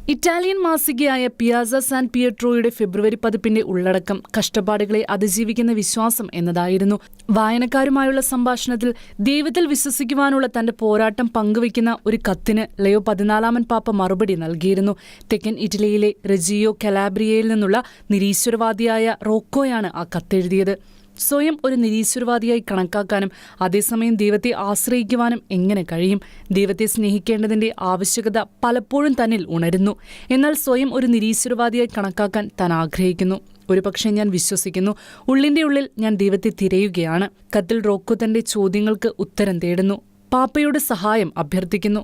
Italian മാസികയായ piazza San പിയട്രോയുടെ ഫെബ്രുവരി പതിപ്പിന്റെ ഉള്ളടക്കം കഷ്ടപ്പാടുകളെ അതിജീവിക്കുന്ന വിശ്വാസം എന്നതായിരുന്നു. വായനക്കാരുമായുള്ള സംഭാഷണത്തിൽ ദൈവത്തിൽ വിശ്വസിക്കുവാനുള്ള തന്റെ പോരാട്ടം പങ്കുവയ്ക്കുന്ന ഒരു കത്തിന് ലയോ 14 പാപ്പ മറുപടി നൽകിയിരുന്നു. തെക്കൻ ഇറ്റലിയിലെ റെജിയോ കലാബ്രിയയിൽ നിന്നുള്ള നിരീശ്വരവാദിയായ റോക്കോയാണ് ആ കത്തെഴുതിയത്. സ്വയം ഒരു നിരീശ്വരവാദിയായി കണക്കാക്കാനും അതേസമയം ദൈവത്തെ ആശ്രയിക്കുവാനും എങ്ങനെ കഴിയും? ദൈവത്തെ സ്നേഹിക്കേണ്ടതിന്റെ ആവശ്യകത പലപ്പോഴും തന്നിൽ ഉണരുന്നു. എന്നാൽ സ്വയം ഒരു നിരീശ്വരവാദിയായി കണക്കാക്കാൻ താൻ ആഗ്രഹിക്കുന്നു. ഒരുപക്ഷെ ഞാൻ വിശ്വസിക്കുന്നു. ഉള്ളിന്റെ ഉള്ളിൽ ഞാൻ ദൈവത്തെ തിരയുകയാണ്. കത്തിൽ റോക്കോ തന്റെ ചോദ്യങ്ങൾക്ക് ഉത്തരം തേടുന്നു. പാപ്പയുടെ സഹായം അഭ്യർത്ഥിക്കുന്നു.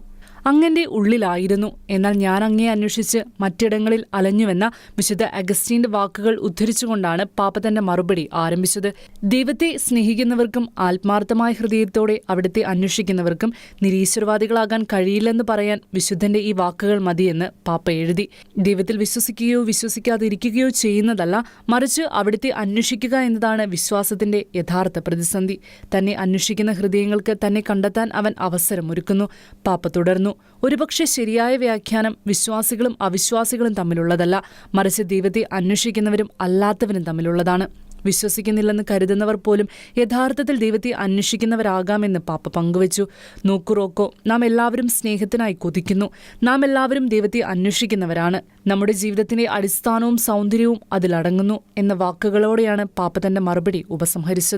അങ്ങന്റെ ഉള്ളിലായിരുന്നു, എന്നാൽ ഞാൻ അങ്ങയെ അന്വേഷിച്ച് മറ്റിടങ്ങളിൽ അലഞ്ഞുവെന്ന വിശുദ്ധ അഗസ്റ്റീന്റെ വാക്കുകൾ ഉദ്ധരിച്ചുകൊണ്ടാണ് പാപ്പ തന്റെ മറുപടി ആരംഭിച്ചത്. ദൈവത്തെ സ്നേഹിക്കുന്നവർക്കും ആത്മാർത്ഥമായ ഹൃദയത്തോടെ അവിടുത്തെ അന്വേഷിക്കുന്നവർക്കും നിരീശ്വരവാദികളാകാൻ കഴിയില്ലെന്ന് പറയാൻ വിശുദ്ധന്റെ ഈ വാക്കുകൾ മതിയെന്ന് പാപ്പ എഴുതി. ദൈവത്തിൽ വിശ്വസിക്കുകയോ വിശ്വസിക്കാതിരിക്കുകയോ ചെയ്യുന്നതല്ല, മറിച്ച് അവിടുത്തെ അന്വേഷിക്കുക എന്നതാണ് വിശ്വാസത്തിന്റെ യഥാർത്ഥ പ്രതിസന്ധി. തന്നെ അന്വേഷിക്കുന്ന ഹൃദയങ്ങൾക്ക് തന്നെ കണ്ടെത്താൻ അവൻ അവസരമൊരുക്കുന്നു. പാപ്പ തുടർന്നു. ഒരുപക്ഷെ ശരിയായ വ്യാഖ്യാനം വിശ്വാസികളും അവിശ്വാസികളും തമ്മിലുള്ളതല്ല, മറിച്ച് ദൈവത്തെ അന്വേഷിക്കുന്നവരും അല്ലാത്തവരും തമ്മിലുള്ളതാണ്. വിശ്വസിക്കുന്നില്ലെന്ന് കരുതുന്നവർ പോലും യഥാർത്ഥത്തിൽ ദൈവത്തെ അന്വേഷിക്കുന്നവരാകാമെന്ന് പാപ്പ പങ്കുവച്ചു. നോക്കൂ റോക്കോ, നാം എല്ലാവരും സ്നേഹത്തിനായി കൊതിക്കുന്നു. നാം എല്ലാവരും ദൈവത്തെ അന്വേഷിക്കുന്നവരാണ്. നമ്മുടെ ജീവിതത്തിന്റെ അടിസ്ഥാനവും സൗന്ദര്യവും അതിലടങ്ങുന്നു എന്ന വാക്കുകളോടെയാണ് പാപ്പ തന്റെ മറുപടി ഉപസംഹരിച്ചത്.